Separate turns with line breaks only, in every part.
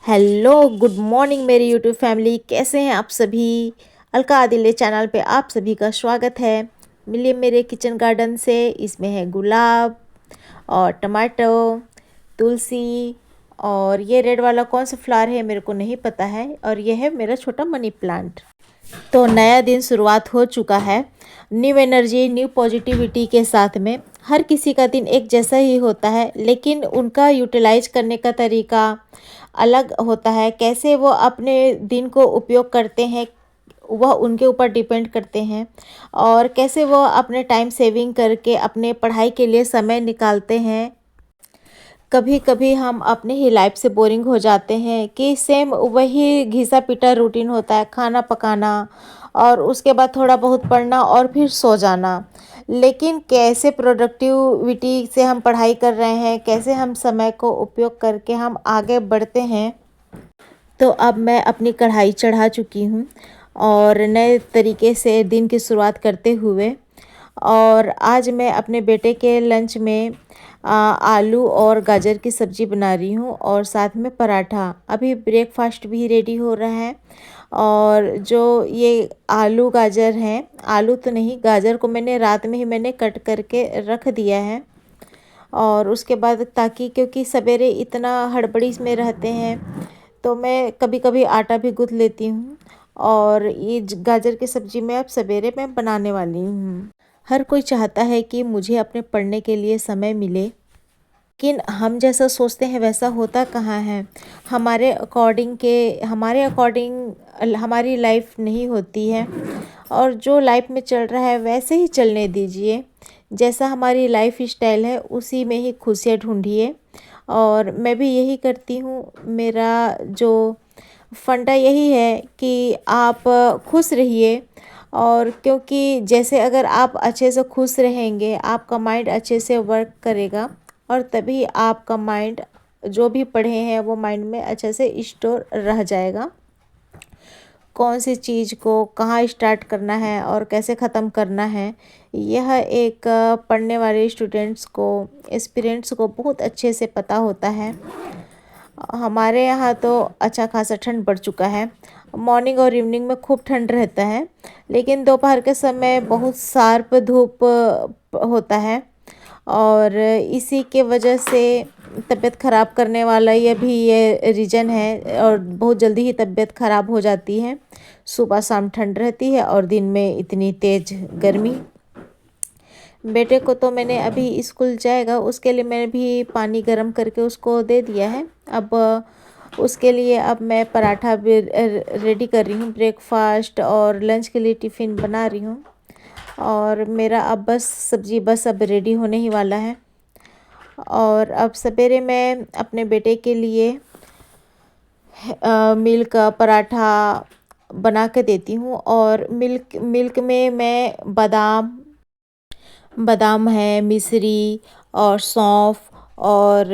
Hello, good morning मेरी YouTube family. कैसे हैं आप सभी? अलका आदिले चैनल पे आप सभी का स्वागत है। मिलिए मेरे किचन गार्डन से। इसमें है गुलाब और टमाटो, तुलसी, और ये रेड वाला कौन सा फ्लावर है मेरे को नहीं पता है, और ये है मेरा छोटा मनी प्लांट। तो नया दिन शुरुआत हो चुका है, न्यू एनर्जी, न्यू पॉजिटिविटी के साथ में। हर किसी का दिन एक जैसा ही होता है, लेकिन उनका यूटिलाइज करने का तरीका अलग होता है। कैसे वो अपने दिन को उपयोग करते हैं वह उनके ऊपर डिपेंड करते हैं, और कैसे वो अपने टाइम सेविंग करके अपने पढ़ाई के लिए समय निकालते हैं। कभी कभी हम अपने ही लाइफ से बोरिंग हो जाते हैं कि सेम वही घिसा पिटा रूटीन होता है, खाना पकाना और उसके बाद थोड़ा बहुत पढ़ना और फिर सो जाना। लेकिन कैसे प्रोडक्टिविटी से हम पढ़ाई कर रहे हैं, कैसे हम समय को उपयोग करके हम आगे बढ़ते हैं। तो अब मैं अपनी कढ़ाई चढ़ा चुकी हूँ और नए तरीके से दिन की शुरुआत करते हुए। और आज मैं अपने बेटे के लंच में आलू और गाजर की सब्ज़ी बना रही हूँ, और साथ में पराठा। अभी ब्रेकफास्ट भी रेडी हो रहा है। और जो ये आलू गाजर हैं, आलू तो नहीं, गाजर को मैंने रात में ही कट करके रख दिया है। और उसके बाद ताकि, क्योंकि सवेरे इतना हड़बड़ी में रहते हैं, तो मैं कभी कभी आटा भी गूँथ लेती हूँ। और ये गाजर की सब्ज़ी मैं अब सवेरे मैं बनाने वाली हूँ। हर कोई चाहता है कि मुझे अपने पढ़ने के लिए समय मिले, लेकिन हम जैसा सोचते हैं वैसा होता कहाँ है। हमारे अकॉर्डिंग हमारी लाइफ नहीं होती है, और जो लाइफ में चल रहा है वैसे ही चलने दीजिए। जैसा हमारी लाइफ स्टाइल है उसी में ही खुशियाँ ढूंढिए, और मैं भी यही करती हूँ। मेरा जो फंडा यही है कि आप खुश रहिए। और क्योंकि जैसे अगर आप अच्छे से खुश रहेंगे, आपका माइंड अच्छे से वर्क करेगा, और तभी आपका माइंड जो भी पढ़े हैं वो माइंड में अच्छे से स्टोर रह जाएगा। कौन सी चीज़ को कहाँ स्टार्ट करना है और कैसे ख़त्म करना है, यह एक पढ़ने वाले स्टूडेंट्स को, एस्पिरेंट्स को बहुत अच्छे से पता होता है। हमारे यहाँ तो अच्छा खासा ठंड बढ़ चुका है। मॉर्निंग और इवनिंग में खूब ठंड रहता है, लेकिन दोपहर के समय बहुत शार्प धूप होता है। और इसी के वजह से तबीयत ख़राब करने वाला ये रीज़न है, और बहुत जल्दी ही तबीयत ख़राब हो जाती है। सुबह शाम ठंड रहती है और दिन में इतनी तेज़ गर्मी। बेटे को तो मैंने अभी स्कूल जाएगा, उसके लिए मैंने भी पानी गर्म करके उसको दे दिया है। अब उसके लिए अब मैं पराठा भी रेडी कर रही हूँ। ब्रेकफास्ट और लंच के लिए टिफ़िन बना रही हूँ, और मेरा अब बस सब्ज़ी बस अब रेडी होने ही वाला है। और अब सवेरे मैं अपने बेटे के लिए मिल्क का पराठा बना के देती हूँ। और मिल्क मिल्क में मैं बादाम बादाम है, मिश्री और सौंफ और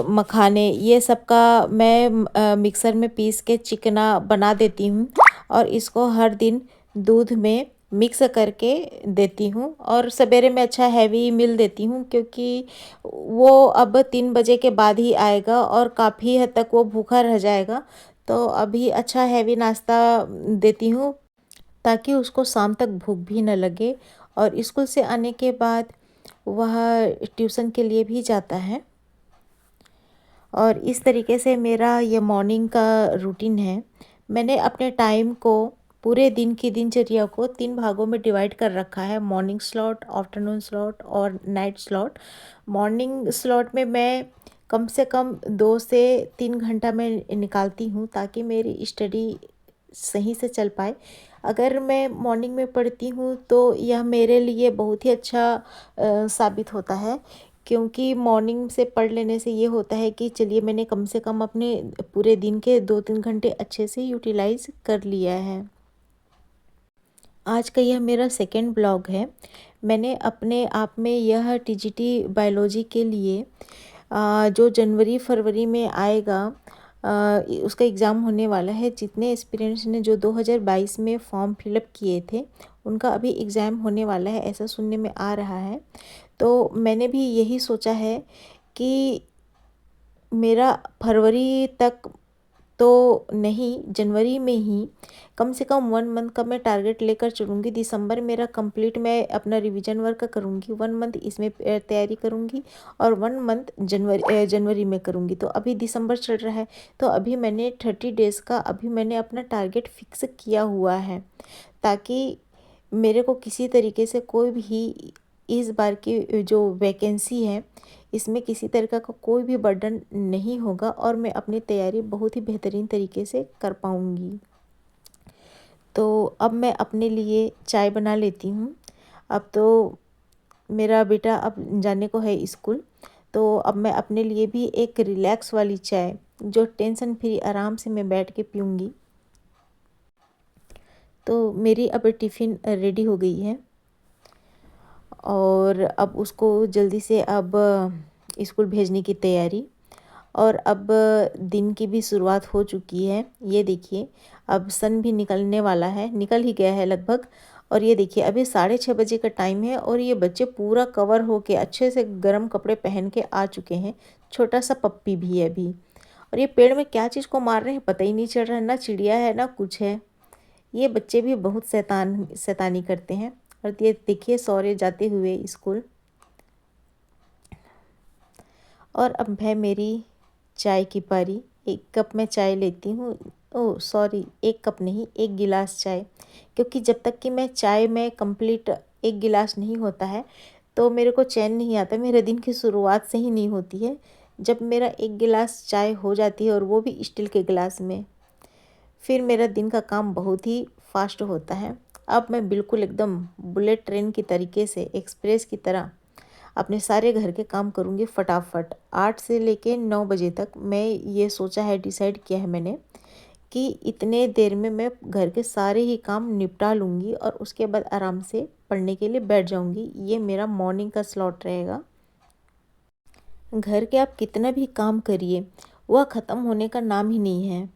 मखाने, ये सब का मैं मिक्सर में पीस के चिकना बना देती हूँ, और इसको हर दिन दूध में मिक्स करके देती हूँ। और सवेरे में अच्छा हैवी मील देती हूँ, क्योंकि वो अब 3 बजे के बाद ही आएगा और काफ़ी हद तक वो भूखा रह जाएगा। तो अभी अच्छा हैवी नाश्ता देती हूँ, ताकि उसको शाम तक भूख भी न लगे। और स्कूल से आने के बाद वह ट्यूशन के लिए भी जाता है। और इस तरीके से मेरा ये मॉर्निंग का रूटीन है। मैंने अपने टाइम को, पूरे दिन की दिनचर्या को 3 भागों में डिवाइड कर रखा है: मॉर्निंग स्लॉट, आफ्टरनून स्लॉट और नाइट स्लॉट। मॉर्निंग स्लॉट में मैं कम से कम 2 से 3 घंटा मैं निकालती हूँ, ताकि मेरी स्टडी सही से चल पाए। अगर मैं मॉर्निंग में पढ़ती हूँ तो यह मेरे लिए बहुत ही अच्छा साबित होता है, क्योंकि मॉर्निंग से पढ़ लेने से ये होता है कि चलिए मैंने कम से कम अपने पूरे दिन के 2-3 घंटे अच्छे से यूटिलाइज कर लिया है। आज का यह मेरा सेकंड ब्लॉग है। मैंने अपने आप में यह टीजीटी बायोलॉजी के लिए जो जनवरी फरवरी में आएगा, उसका एग्ज़ाम होने वाला है। जितने एस्पिरेंट्स ने जो 2022 में फॉर्म फिलअप किए थे, उनका अभी एग्ज़ाम होने वाला है, ऐसा सुनने में आ रहा है। तो मैंने भी यही सोचा है कि मेरा फरवरी तक तो नहीं, जनवरी में ही कम से कम 1 मंथ का मैं टारगेट लेकर चलूँगी। दिसंबर मेरा कंप्लीट मैं अपना रिवीजन वर्क करूँगी, 1 मंथ इसमें तैयारी करूँगी और 1 मंथ जनवरी में करूँगी। तो अभी दिसंबर चल रहा है, तो अभी मैंने 30 डेज़ का अभी मैंने अपना टारगेट फिक्स किया हुआ है, ताकि मेरे को किसी तरीके से कोई भी इस बार की जो वैकेंसी है इसमें किसी तरह का कोई भी बर्डन नहीं होगा और मैं अपनी तैयारी बहुत ही बेहतरीन तरीके से कर पाऊँगी। तो अब मैं अपने लिए चाय बना लेती हूँ। अब तो मेरा बेटा अब जाने को है स्कूल, तो अब मैं अपने लिए भी एक रिलैक्स वाली चाय जो टेंशन फ्री आराम से मैं बैठ के पीऊँगी। तो मेरी अब टिफ़िन रेडी हो गई है और अब उसको जल्दी से अब स्कूल भेजने की तैयारी। और अब दिन की भी शुरुआत हो चुकी है। ये देखिए अब सन भी निकलने वाला है, निकल ही गया है लगभग। और ये देखिए अभी 6:30 बजे का टाइम है और ये बच्चे पूरा कवर होके अच्छे से गर्म कपड़े पहन के आ चुके हैं। छोटा सा पप्पी भी है अभी। और ये पेड़ में क्या चीज़ को मार रहे हैं पता ही नहीं चल रहा है, ना चिड़िया है ना कुछ है। ये बच्चे भी बहुत शैतानी करते हैं। और ये देखिए सौर्य जाते हुए स्कूल। और अब है मेरी चाय की पारी। 1 कप मैं चाय लेती हूँ। ओह सॉरी, 1 कप नहीं, 1 गिलास चाय। क्योंकि जब तक कि मैं चाय में कंप्लीट 1 गिलास नहीं होता है तो मेरे को चैन नहीं आता। मेरे दिन की शुरुआत से ही नहीं होती है। जब मेरा 1 गिलास चाय हो जाती है और वो भी स्टील के गिलास में, फिर मेरा दिन का काम बहुत ही फास्ट होता है। अब मैं बिल्कुल एकदम बुलेट ट्रेन की तरीके से एक्सप्रेस की तरह अपने सारे घर के काम करूँगी फटाफट। 8 से लेके 9 बजे तक मैं ये सोचा है, डिसाइड किया है मैंने कि इतने देर में मैं घर के सारे ही काम निपटा लूँगी और उसके बाद आराम से पढ़ने के लिए बैठ जाऊँगी। ये मेरा मॉर्निंग का स्लॉट रहेगा। घर के आप कितना भी काम करिए वह ख़त्म होने का नाम ही नहीं है।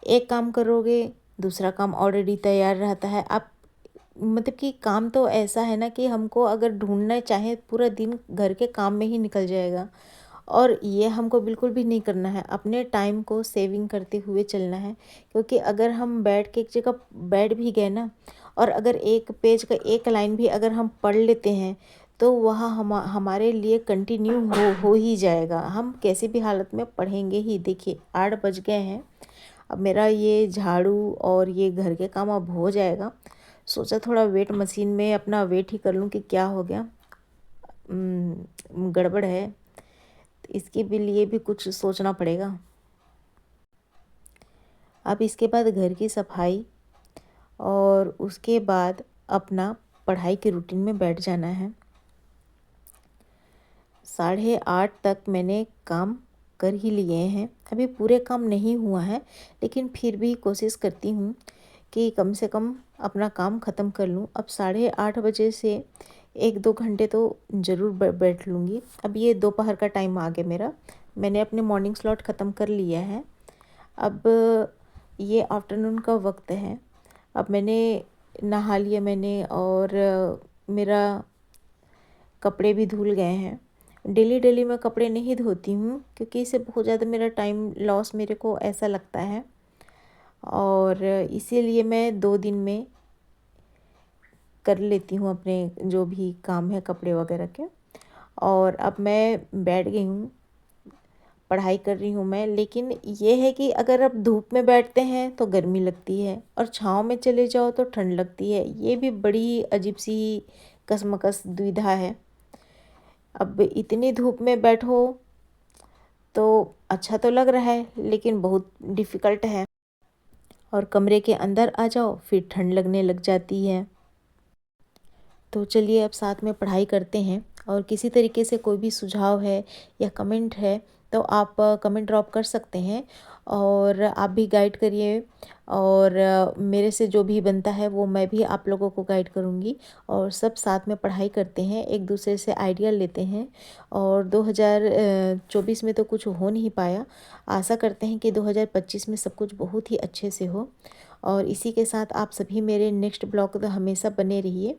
एक काम करोगे दूसरा काम ऑलरेडी तैयार रहता है। आप मतलब कि काम तो ऐसा है ना कि हमको अगर ढूंढना चाहे पूरा दिन घर के काम में ही निकल जाएगा। और ये हमको बिल्कुल भी नहीं करना है। अपने टाइम को सेविंग करते हुए चलना है। क्योंकि अगर हम बैठ के एक जगह बैठ भी गए ना और अगर एक पेज का एक लाइन भी अगर हम पढ़ लेते हैं तो वह हमारे लिए कंटिन्यू हो ही जाएगा। हम कैसी भी हालत में पढ़ेंगे ही। देखिए 8 बज गए हैं। अब मेरा ये झाड़ू और ये घर के काम अब हो जाएगा। सोचा थोड़ा वेट मशीन में अपना वेट ही कर लूँ कि क्या हो गया, गड़बड़ है। इसके भी लिए भी कुछ सोचना पड़ेगा। अब इसके बाद घर की सफाई और उसके बाद अपना पढ़ाई के रूटीन में बैठ जाना है। 8:30 तक मैंने काम कर ही लिए हैं। अभी पूरे काम नहीं हुआ है लेकिन फिर भी कोशिश करती हूँ कि कम से कम अपना काम ख़त्म कर लूँ। अब 8:30 बजे से 1-2 घंटे तो ज़रूर बैठ लूँगी। अब ये दोपहर का टाइम आ गया मेरा। मैंने अपने मॉर्निंग स्लॉट ख़त्म कर लिया है। अब ये आफ्टरनून का वक्त है। अब मैंने नहा लिया मैंने और मेरा कपड़े भी धुल गए हैं। डेली मैं कपड़े नहीं धोती हूँ क्योंकि इससे बहुत ज़्यादा मेरा टाइम लॉस मेरे को ऐसा लगता है। और इसीलिए मैं 2 दिन में कर लेती हूँ अपने जो भी काम है कपड़े वगैरह के। और अब मैं बैठ गई हूँ, पढ़ाई कर रही हूँ मैं। लेकिन ये है कि अगर आप धूप में बैठते हैं तो गर्मी लगती है और छाँव में चले जाओ तो ठंड लगती है। ये भी बड़ी अजीब सी कशमकश दुविधा है। अब इतनी धूप में बैठो तो अच्छा तो लग रहा है लेकिन बहुत डिफ़िकल्ट है। और कमरे के अंदर आ जाओ फिर ठंड लगने लग जाती है। तो चलिए अब साथ में पढ़ाई करते हैं। और किसी तरीके से कोई भी सुझाव है या कमेंट है तो आप कमेंट ड्रॉप कर सकते हैं और आप भी गाइड करिए। और मेरे से जो भी बनता है वो मैं भी आप लोगों को गाइड करूँगी। और सब साथ में पढ़ाई करते हैं, एक दूसरे से आइडिया लेते हैं। और 2024 में तो कुछ हो नहीं पाया, आशा करते हैं कि 2025 में सब कुछ बहुत ही अच्छे से हो। और इसी के साथ आप सभी मेरे नेक्स्ट ब्लॉग तो हमेशा बने रहिए।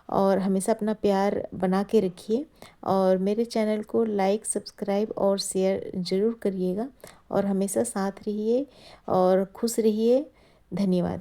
और हमेशा अपना प्यार बना के रखिए और मेरे चैनल को लाइक, सब्सक्राइब और शेयर ज़रूर करिएगा और हमेशा साथ रहिए और खुश रहिए। धन्यवाद।